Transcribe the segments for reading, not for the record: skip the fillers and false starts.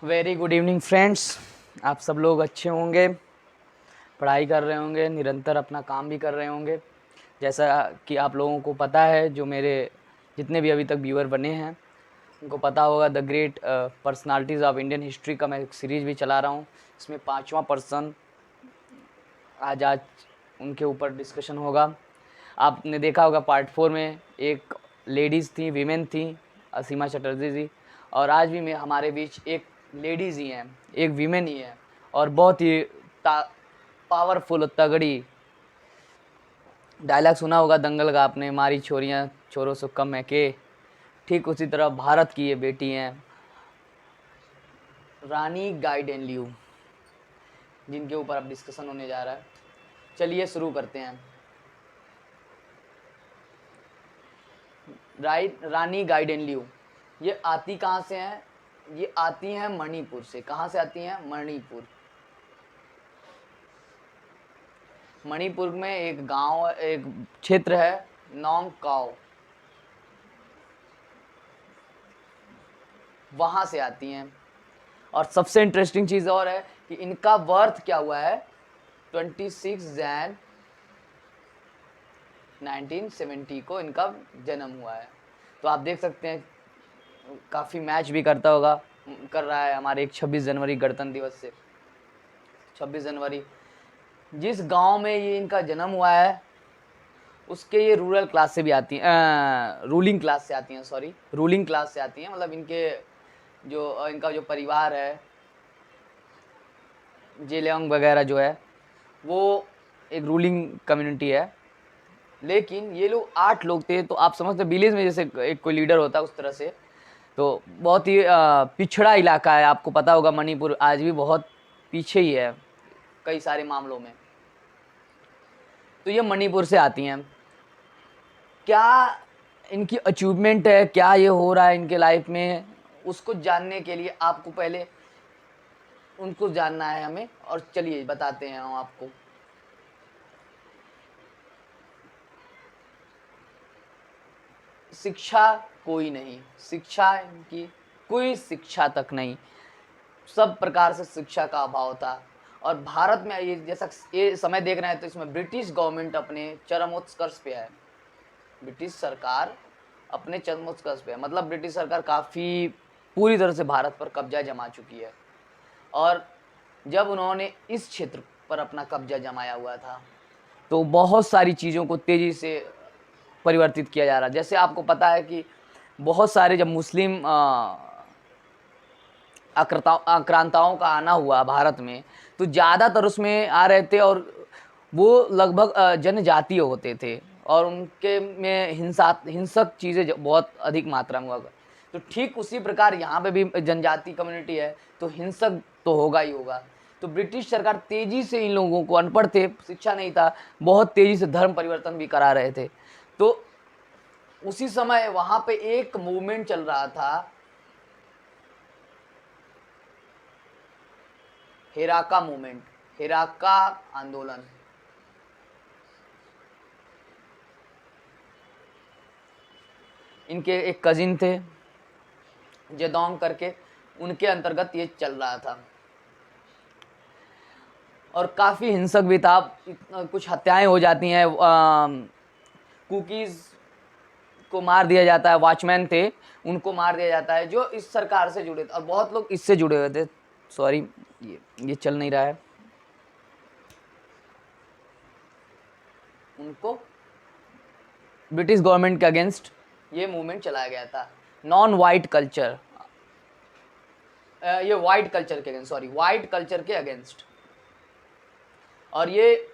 Very good evening friends. आप सब लोग अच्छे होंगे, पढ़ाई कर रहे होंगे, निरंतर अपना काम भी कर रहे होंगे। जैसा कि आप लोगों को पता है, जो मेरे जितने भी अभी तक व्यूअर बने हैं उनको पता होगा, the great personalities of Indian history का मैं एक सीरीज़ भी चला रहा हूँ। इसमें 5वां पर्सन आज उनके ऊपर डिस्कशन होगा। आपने देखा होगा पार्ट 4 में एक लेडीज़ थी, वीमेन थी, असीमा चटर्जी जी, और आज भी मैं हमारे बीच एक लेडीज़ ही हैं, एक वीमेन ही है, और बहुत ही पावरफुल तगड़ी। डायलॉग सुना होगा दंगल का आपने, मारी छोरियां छोरों से कम है के। ठीक उसी तरह भारत की ये बेटी हैं रानी गाइडेनल्यू, जिनके ऊपर अब डिस्कशन होने जा रहा है। चलिए शुरू करते हैं। रानी गाइडेनल्यू ये आती कहाँ से हैं? ये आती हैं मणिपुर से। कहाँ से आती हैं? मणिपुर। मणिपुर में एक गांव, एक क्षेत्र है नौंगकाओ, वहां से आती हैं। और सबसे इंटरेस्टिंग चीज और है कि इनका बर्थ क्या हुआ है, 26 जैन 1970 को इनका जन्म हुआ है। तो आप देख सकते हैं काफ़ी मैच भी कर रहा है हमारे एक 26 जनवरी गणतंत्र दिवस से। 26 जनवरी जिस गांव में ये इनका जन्म हुआ है उसके ये रूरल क्लास से भी आती हैं, रूलिंग क्लास से आती हैं, सॉरी रूलिंग क्लास से आती हैं। मतलब इनका जो परिवार है, जेलियांग वगैरह जो है, वो एक रूलिंग कम्युनिटी है। लेकिन ये लोग 8 लोग थे, तो आप समझते विलेज में जैसे एक कोई लीडर होता है उस तरह से। तो बहुत ही पिछड़ा इलाका है। आपको पता होगा मणिपुर आज भी बहुत पीछे ही है कई सारे मामलों में। तो ये मणिपुर से आती हैं। क्या इनकी अचीवमेंट है, क्या ये हो रहा है इनके लाइफ में, उसको जानने के लिए आपको पहले उनको जानना है हमें। और चलिए बताते हैं हम आपको। शिक्षा कोई नहीं, शिक्षा इनकी कोई शिक्षा तक नहीं, सब प्रकार से शिक्षा का अभाव था। और भारत में ये जैसा ये समय देख रहे हैं तो इसमें ब्रिटिश गवर्नमेंट अपने चरमोत्कर्ष पे है। ब्रिटिश सरकार अपने चरमोत्कर्ष पे है, मतलब ब्रिटिश सरकार काफ़ी पूरी तरह से भारत पर कब्जा जमा चुकी है। और जब उन्होंने इस क्षेत्र पर अपना कब्जा जमाया हुआ था तो बहुत सारी चीज़ों को तेज़ी से परिवर्तित किया जा रहा है। जैसे आपको पता है कि बहुत सारे जब मुस्लिम आक्रांताओं का आना हुआ भारत में, तो ज़्यादातर उसमें आ रहे थे, और वो लगभग जनजातीय होते थे, और उनके में हिंसक चीज़ें बहुत अधिक मात्रा में हुआ। तो ठीक उसी प्रकार यहाँ पे भी जनजाति कम्युनिटी है, तो हिंसक तो होगा ही होगा। तो ब्रिटिश सरकार तेज़ी से इन लोगों को, अनपढ़ थे, शिक्षा नहीं था, बहुत तेज़ी से धर्म परिवर्तन भी करा रहे थे। तो उसी समय वहाँ पे एक मूवमेंट चल रहा था, हेराका मूवमेंट, हेराका आंदोलन। इनके एक कजिन थे जेदोंग करके, उनके अंतर्गत ये चल रहा था, और काफ़ी हिंसक भी था। कुछ हत्याएं हो जाती हैं, कुकीज़ को मार दिया जाता है, वॉचमैन थे उनको मार दिया जाता है जो इस सरकार से जुड़े थे, और बहुत लोग इससे जुड़े हुए थे। सॉरी, ये चल नहीं रहा है। उनको ब्रिटिश गवर्नमेंट के अगेंस्ट ये मूवमेंट चलाया गया था, नॉन वाइट कल्चर, ये वाइट कल्चर के अगेंस्ट, सॉरी वाइट कल्चर के अगेंस्ट। और ये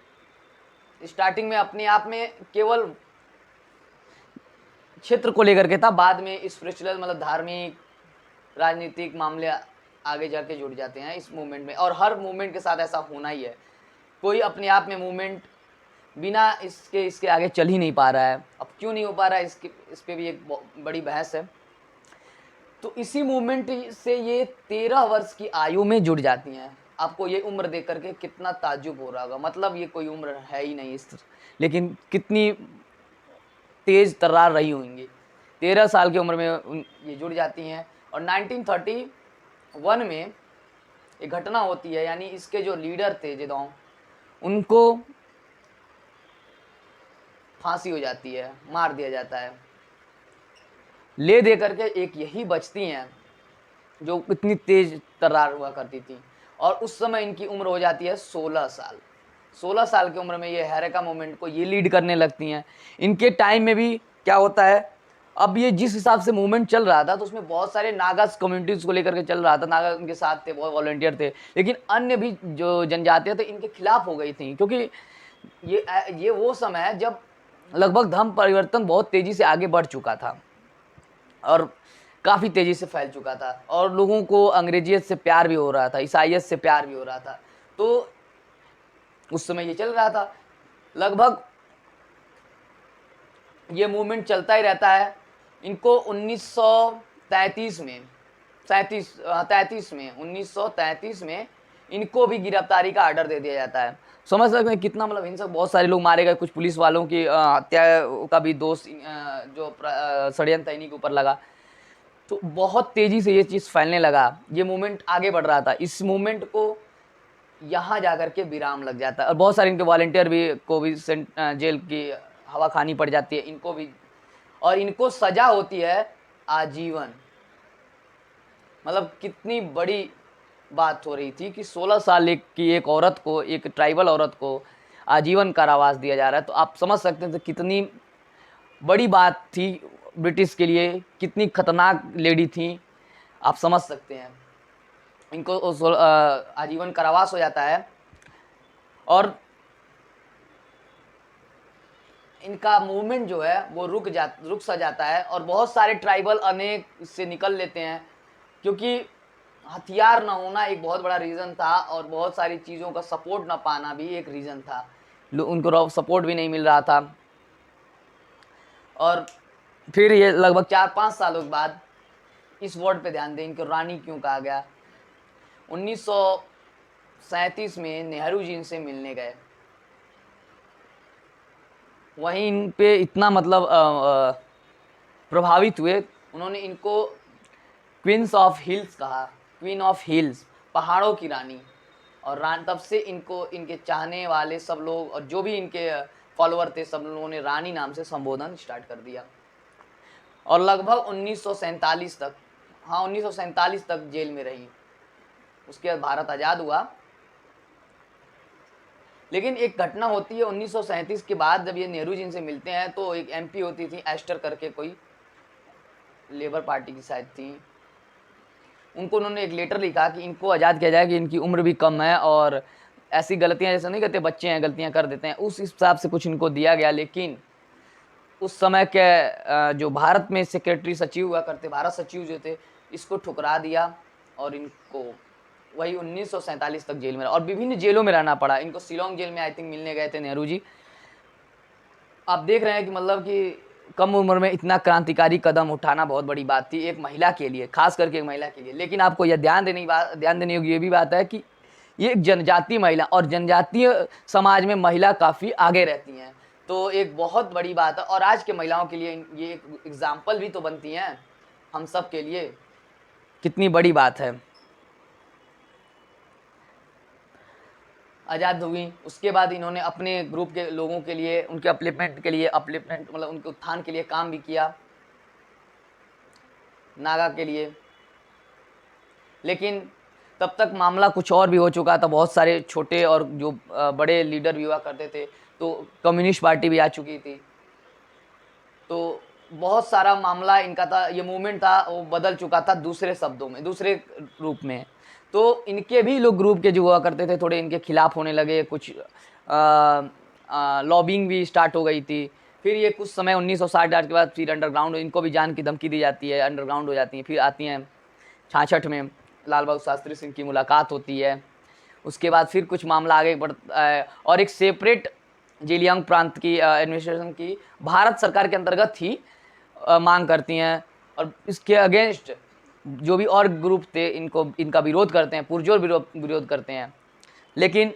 स्टार्टिंग में अपने आप में केवल क्षेत्र को लेकर के था, बाद में स्पिरिचुअल मतलब धार्मिक राजनीतिक मामले आगे जाके जुड़ जाते हैं इस मूवमेंट में। और हर मूवमेंट के साथ ऐसा होना ही है, कोई अपने आप में मूवमेंट बिना इसके आगे चल ही नहीं पा रहा है। अब क्यों नहीं हो पा रहा है, इस पे भी एक बड़ी बहस है। तो इसी मूवमेंट से ये 13 वर्ष की आयु में जुड़ जाती हैं। आपको ये उम्र देख करके कितना ताज्जुब हो रहा होगा, मतलब ये कोई उम्र है ही नहीं लेकिन कितनी तेज तर्रार रही होंगी। 13 साल की उम्र में ये जुड़ जाती हैं। और 1930 वन में एक घटना होती है, यानी इसके जो लीडर थे जेदोंग, उनको फांसी हो जाती है, मार दिया जाता है। ले दे करके एक यही बचती हैं जो इतनी तेज तर्रार हुआ करती थी, और उस समय इनकी उम्र हो जाती है 16 साल। 16 साल की उम्र में ये हैरेका मूवमेंट को ये लीड करने लगती हैं। इनके टाइम में भी क्या होता है, अब ये जिस हिसाब से मूवमेंट चल रहा था तो उसमें बहुत सारे नागास कम्युनिटीज़ को लेकर के चल रहा था, नागा उनके साथ थे, बहुत वॉलंटियर थे, लेकिन अन्य भी जो जनजातियाँ थे इनके खिलाफ हो गई थी, क्योंकि ये वो समय है जब लगभग धर्म परिवर्तन बहुत तेज़ी से आगे बढ़ चुका था और काफ़ी तेज़ी से फैल चुका था, और लोगों को अंग्रेजियत से प्यार भी हो रहा था, ईसाइयत से प्यार भी हो रहा था। तो उस समय ये चल रहा था, लगभग ये मूवमेंट चलता ही रहता है। इनको 1933 में 1933 में इनको भी गिरफ्तारी का आर्डर दे दिया जाता है। समझ सकते हैं कितना मतलब हिंसक, बहुत सारे लोग मारे गए, कुछ पुलिस वालों की हत्या का भी दोष जो षड्यंत्र इन्हीं के ऊपर लगा। तो बहुत तेज़ी से ये चीज़ फैलने लगा, ये मूवमेंट आगे बढ़ रहा था। इस मूवमेंट को यहाँ जाकर के विराम लग जाता है, और बहुत सारे इनके वॉलंटियर भी को भी जेल की हवा खानी पड़ जाती है इनको भी, और इनको सजा होती है आजीवन। मतलब कितनी बड़ी बात हो रही थी कि 16 साल की एक औरत को, एक ट्राइबल औरत को आजीवन कारावास दिया जा रहा है। तो आप समझ सकते हैं तो कितनी बड़ी बात थी ब्रिटिश के लिए, कितनी खतरनाक लेडी थी, आप समझ सकते हैं। इनको आजीवन कारावास हो जाता है, और इनका मूवमेंट जो है वो रुक सा जाता है, और बहुत सारे ट्राइबल अनेक इससे निकल लेते हैं, क्योंकि हथियार ना होना एक बहुत बड़ा रीज़न था, और बहुत सारी चीज़ों का सपोर्ट ना पाना भी एक रीज़न था। उनको सपोर्ट भी नहीं मिल रहा था। और फिर ये लगभग 4-5 सालों के बाद, इस वर्ड पे ध्यान दें, इनको रानी क्यों कहा गया। 1937 में नेहरू जी इनसे मिलने गए, वहीं इन पे इतना मतलब प्रभावित हुए, उन्होंने इनको क्वींस ऑफ हिल्स कहा, क्वीन ऑफ हिल्स, पहाड़ों की रानी। और तब से इनको इनके चाहने वाले सब लोग और जो भी इनके फॉलोअर थे, सब लोगों ने रानी नाम से संबोधन स्टार्ट कर दिया। और लगभग 1947 तक, हाँ 1947 तक जेल में रही। उसके बाद भारत आज़ाद हुआ। लेकिन एक घटना होती है 1937 के बाद, जब ये नेहरू जी से मिलते हैं, तो एक एमपी होती थी एस्टर करके, कोई लेबर पार्टी की शायद थी, उनको उन्होंने एक लेटर लिखा कि इनको आज़ाद किया जाए, कि इनकी उम्र भी कम है और ऐसी गलतियां, जैसे नहीं कहते बच्चे हैं गलतियां कर देते हैं, उस हिसाब से कुछ इनको दिया गया। लेकिन उस समय के जो भारत में सेक्रेटरी सचिव हुआ करते, भारत सचिव जो थे, इसको ठुकरा दिया, और इनको वही 1947 तक जेल में रहा, और विभिन्न जेलों में रहना पड़ा इनको। शिलोंग जेल में आई थिंक मिलने गए थे नेहरू जी। आप देख रहे हैं कि मतलब कि कम उम्र में इतना क्रांतिकारी कदम उठाना बहुत बड़ी बात थी एक महिला के लिए, खास करके एक महिला के लिए। लेकिन आपको यह ध्यान देने योग्य ये भी बात है कि ये एक जनजातीय महिला, और जनजातीय समाज में महिला काफ़ी आगे रहती हैं, तो एक बहुत बड़ी बात है। और आज के महिलाओं के लिए ये एक एग्जाम्पल भी तो बनती हैं हम सब के लिए, कितनी बड़ी बात है। आज़ाद हुई, उसके बाद इन्होंने अपने ग्रुप के लोगों के लिए, उनके अपलिफ्टमेंट मतलब उनके उत्थान के लिए काम भी किया, नागा के लिए। लेकिन तब तक मामला कुछ और भी हो चुका था, बहुत सारे छोटे और जो बड़े लीडर भी हुआ करते थे, तो कम्युनिस्ट पार्टी भी आ चुकी थी, तो बहुत सारा मामला इनका था, ये मूवमेंट था वो बदल चुका था दूसरे शब्दों में, दूसरे रूप में। तो इनके भी लोग ग्रुप के जो हुआ करते थे थोड़े इनके खिलाफ होने लगे, कुछ लॉबिंग भी स्टार्ट हो गई थी। फिर ये कुछ समय 1960 के बाद फिर अंडरग्राउंड, इनको भी जान की धमकी दी जाती है, अंडरग्राउंड हो जाती हैं। फिर आती हैं 66 में लाल बहादुर शास्त्री सिंह की मुलाकात होती है। उसके बाद फिर कुछ मामला आगे बढ़ता है, और एक सेपरेट जेलियांग प्रांत की एडमिनिस्ट्रेशन की भारत सरकार के अंतर्गत ही मांग करती हैं, और इसके अगेंस्ट जो भी और ग्रुप थे इनका विरोध करते हैं, पुरजोर विरोध करते हैं। लेकिन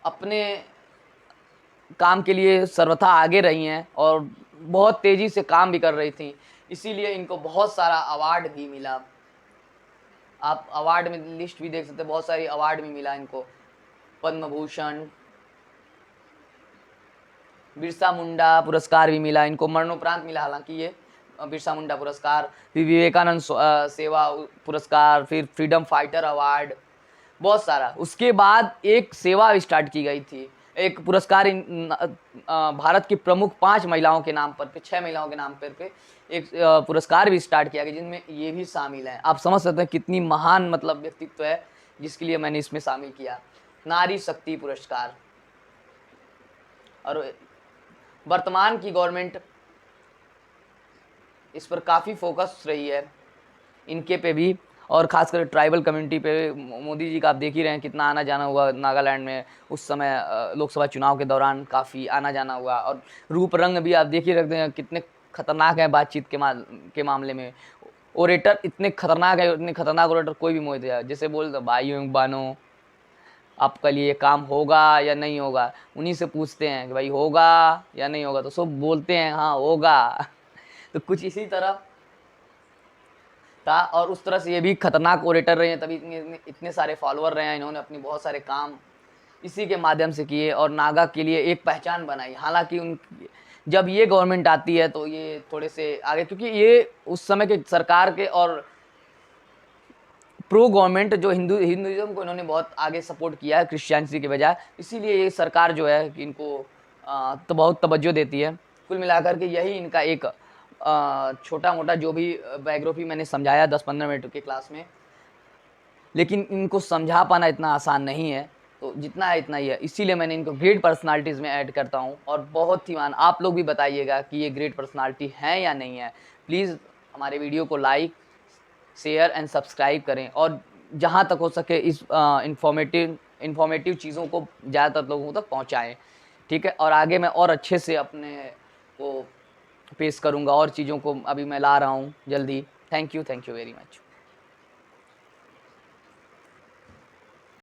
अपने काम के लिए सर्वथा आगे रही हैं, और बहुत तेज़ी से काम भी कर रही थी, इसीलिए इनको बहुत सारा अवार्ड भी मिला। आप अवार्ड में लिस्ट भी देख सकते हैं, बहुत सारी अवार्ड भी मिला इनको, पद्म भूषण, बिरसा मुंडा पुरस्कार भी मिला इनको, मरणोपरांत मिला हालांकि ये बिरसा मुंडा पुरस्कार, फिर विवेकानंद सेवा पुरस्कार, फिर फ्रीडम फाइटर अवार्ड, बहुत सारा। उसके बाद एक सेवा स्टार्ट की गई थी, एक पुरस्कार भारत की प्रमुख 5 महिलाओं के नाम पर 6 महिलाओं के नाम पर एक पुरस्कार भी स्टार्ट किया गया, जिनमें ये भी शामिल हैं। आप समझ सकते हैं कितनी महान मतलब व्यक्तित्व है जिसके लिए मैंने इसमें शामिल किया। नारी शक्ति पुरस्कार, और वर्तमान की गवर्नमेंट इस पर काफ़ी फोकस रही है, इनके पे भी, और खासकर ट्राइबल कम्युनिटी पे। मोदी जी का आप देख ही रहे हैं कितना आना जाना हुआ नागालैंड में उस समय लोकसभा चुनाव के दौरान, काफ़ी आना जाना हुआ। और रूप रंग भी आप देख ही रखते हैं कितने खतरनाक है बातचीत के मामले में। ओरेटर इतने खतरनाक है, इतने खतरनाक ओरेटर कोई भी मोदी है, जैसे बोल दो भाइयों बहनों आपका लिए काम होगा या नहीं होगा, उन्हीं से पूछते हैं कि भाई होगा या नहीं होगा, तो सब बोलते हैं हाँ होगा। तो कुछ इसी तरह था, और उस तरह से ये भी खतरनाक ओरेटर रहे हैं, तभी इतने सारे फॉलोअर रहे हैं। इन्होंने अपनी बहुत सारे काम इसी के माध्यम से किए और नागा के लिए एक पहचान बनाई। हालांकि उन जब ये गवर्नमेंट आती है तो ये थोड़े से आगे, क्योंकि ये उस समय के सरकार के और प्रो गवर्नमेंट जो हिंदुइज्म को इन्होंने बहुत आगे सपोर्ट किया है क्रिश्चियनिटी के बजाय, इसीलिए ये सरकार जो है कि इनको तो बहुत तवज्जो देती है। कुल मिलाकर के यही इनका एक छोटा मोटा जो भी बायोग्राफी मैंने समझाया 10-15 मिनट के क्लास में, लेकिन इनको समझा पाना इतना आसान नहीं है, तो जितना है इतना ही है। इसीलिए मैंने इनको ग्रेट पर्सनालिटीज़ में ऐड करता हूँ। और बहुत ही आप लोग भी बताइएगा कि ये ग्रेट पर्सनालिटी है या नहीं है। प्लीज़ हमारे वीडियो को लाइक, शेयर एंड सब्सक्राइब करें, और जहाँ तक हो सके इस इन्फॉर्मेटिव चीज़ों को ज़्यादातर लोगों तक पहुँचाएँ, ठीक है। और आगे मैं और अच्छे से अपने को पेश करूँगा, और चीज़ों को अभी मैं ला रहा हूँ जल्दी। Thank you very much.